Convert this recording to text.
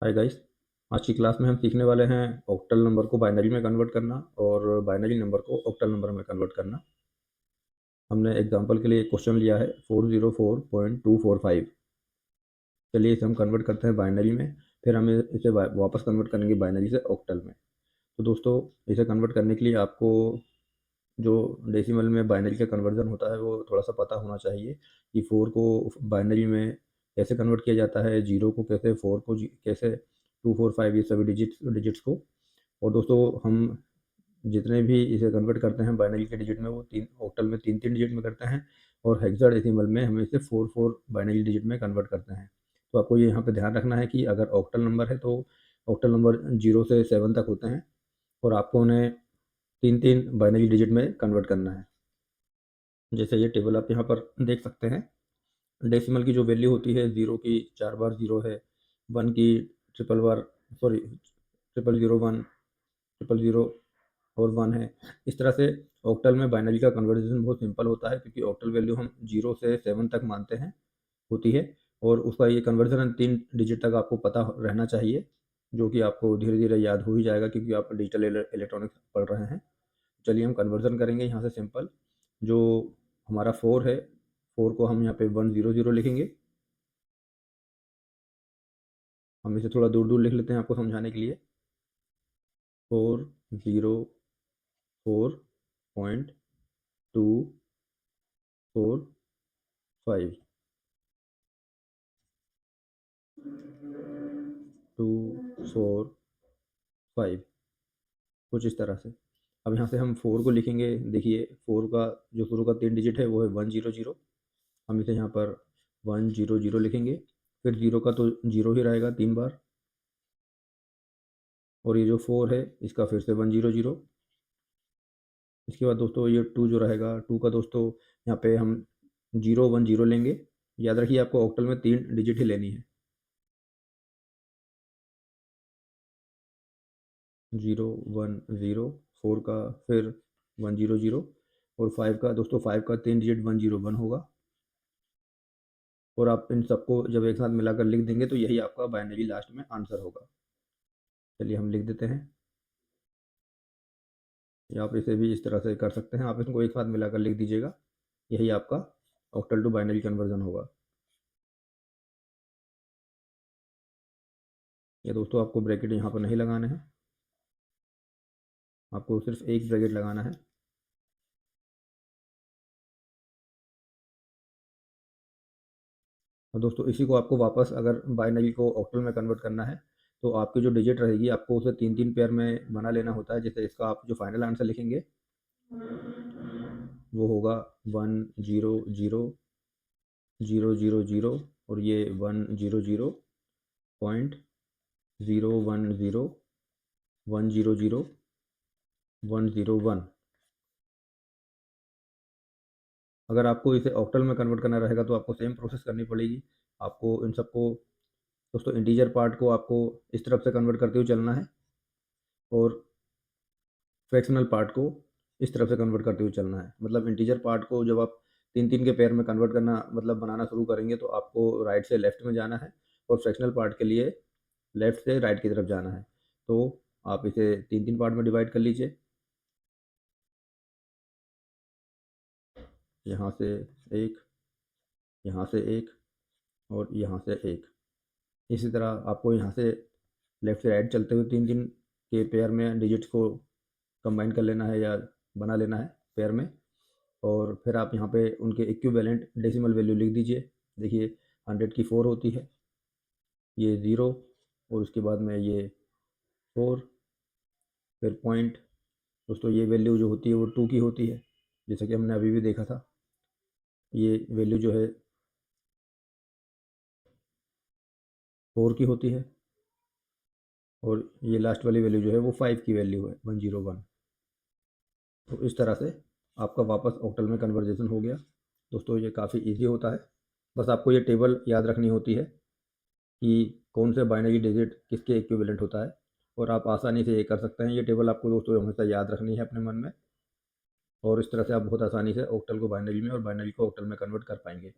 Hi guys. आज की class में हम सीखने वाले हैं ऑक्टल नंबर को बाइनरी में कन्वर्ट करना और बाइनरी नंबर को ऑक्टल नंबर में कन्वर्ट करना। हमने एग्जांपल के लिए क्वेश्चन लिया है 404.245। चलिए इसे हम कन्वर्ट करते हैं बाइनरी में, फिर हम इसे वापस कन्वर्ट करेंगे बाइनरी से ऑक्टल में। तो दोस्तों, इसे कन्वर्ट करने के लिए आपको जो डेसिमल में बाइनरी का कन्वर्जन होता है वो थोड़ा सा पता होना चाहिए कि 4 को बाइनरी में कैसे कन्वर्ट किया जाता है, 0 को कैसे, 4 को कैसे, 245 ये सभी डिजिट्स को। और दोस्तों, हम जितने भी इसे कन्वर्ट करते हैं बाइनरी के डिजिट में, वो तीन ऑक्टल में तीन तीन डिजिट में करते हैं, और हेक्साडेसिमल में हम इसे 4 बाइनरी डिजिट में कन्वर्ट करते हैं। तो आपको ये यहाँ पे ध्यान रखना है कि अगर ऑक्टल नंबर है तो ऑक्टल नंबर 0 से 7 तक होते हैं, और आपको उन्हें तीन तीन बाइनरी डिजिट में कन्वर्ट करना है। जैसे ये टेबल आप यहाँ पर देख सकते हैं। डेसिमल की जो वैल्यू होती है, 0 की 4 बार 0 है, 1 की ट्रिपल बार, सॉरी, 00001, 000 और 1 है। इस तरह से ऑक्टल में बाइनरी का कन्वर्जन बहुत सिंपल होता है, क्योंकि ऑक्टल वैल्यू हम 0 से 7 तक मानते हैं होती है, और उसका ये कन्वर्जन 3 डिजिट तक आपको पता रहना चाहिए, जो कि आपको धीरे धीरे याद हो ही जाएगा क्योंकि आप डिजिटल इलेक्ट्रॉनिक्स पढ़ रहे हैं। चलिए हम कन्वर्जन करेंगे यहाँ से सिंपल। जो हमारा 4 है, 4 को हम यहाँ पे 100 लिखेंगे। हम इसे थोड़ा दूर दूर लिख लेते हैं आपको समझाने के लिए। 404.245 245 कुछ इस तरह से। अब यहाँ से हम 4 को लिखेंगे। देखिए, 4 का जो शुरू का 3 डिजिट है वो है 100। हम इसे यहाँ पर 100 लिखेंगे। फिर 0 का तो 0 ही रहेगा 3 बार, और ये जो 4 है इसका फिर से 100। इसके बाद दोस्तों ये 2 जो रहेगा, 2 का दोस्तों यहाँ पे हम 010 लेंगे। याद रखिए आपको ऑक्टल में 3 डिजिट ही लेनी है। 010, 4 का फिर 100, और 5 का दोस्तों, 5 का 3 डिजिट 101 होगा। और आप इन सबको जब एक साथ मिलाकर लिख देंगे तो यही आपका बाइनरी लास्ट में आंसर होगा। चलिए हम लिख देते हैं, या आप इसे भी इस तरह से कर सकते हैं। आप इनको एक साथ मिलाकर लिख दीजिएगा, यही आपका ऑक्टल टू बाइनरी कन्वर्जन होगा। ये दोस्तों, आपको ब्रैकेट यहाँ पर नहीं लगाना है, आपको सिर्फ एक ब्रैकेट लगाना है। और दोस्तों, इसी को आपको वापस अगर बाइनरी को ऑक्टल में कन्वर्ट करना है तो आपकी जो डिजिट रहेगी आपको उसे तीन तीन पेयर में बना लेना होता है। जैसे इसका आप जो फाइनल आंसर लिखेंगे वो होगा 100,000 और ये 100.010,100,101। अगर आपको इसे ऑक्टल में कन्वर्ट करना रहेगा तो आपको सेम प्रोसेस करनी पड़ेगी। आपको इन सबको दोस्तों, इंटीजर पार्ट को आपको इस तरफ से कन्वर्ट करते हुए चलना है, और फ्रैक्शनल पार्ट को इस तरफ से कन्वर्ट करते हुए चलना है। मतलब इंटीजर पार्ट को जब आप तीन तीन के पेयर में कन्वर्ट करना, मतलब बनाना शुरू करेंगे, तो आपको राइट से लेफ्ट में जाना है, और फ्रैक्शनल पार्ट के लिए लेफ्ट से राइट की तरफ जाना है। तो आप इसे तीन तीन पार्ट में डिवाइड कर लीजिए। यहाँ से एक, यहाँ से एक, और यहाँ से एक। इसी तरह आपको यहाँ से लेफ्ट से राइट चलते हुए तीन तीन के पेयर में डिजिट्स को कंबाइन कर लेना है या बना लेना है पेयर में। और फिर आप यहाँ पे उनके इक्विवेलेंट डेसिमल वैल्यू लिख दीजिए। देखिए, 100 की 4 होती है, ये 0, और उसके बाद में ये 4, फिर पॉइंट। दोस्तों, ये वैल्यू जो होती है वो 2 की होती है, जैसा कि हमने अभी भी देखा था। ये वैल्यू जो है 4 की होती है, और ये लास्ट वाली वैल्यू जो है वो 5 की वैल्यू है, 101। तो इस तरह से आपका वापस ऑक्टल में कन्वर्जेशन हो गया। दोस्तों, ये काफ़ी ईजी होता है। बस आपको ये टेबल याद रखनी होती है कि कौन से बाइनरी डिजिट किसके इक्विवेलेंट होता है, और आप आसानी से ये कर सकते हैं। ये टेबल आपको दोस्तों हमेशा याद रखनी है अपने मन में, और इस तरह से आप बहुत आसानी से ऑक्टल को बाइनरी में और बाइनरी को ऑक्टल में कन्वर्ट कर पाएंगे।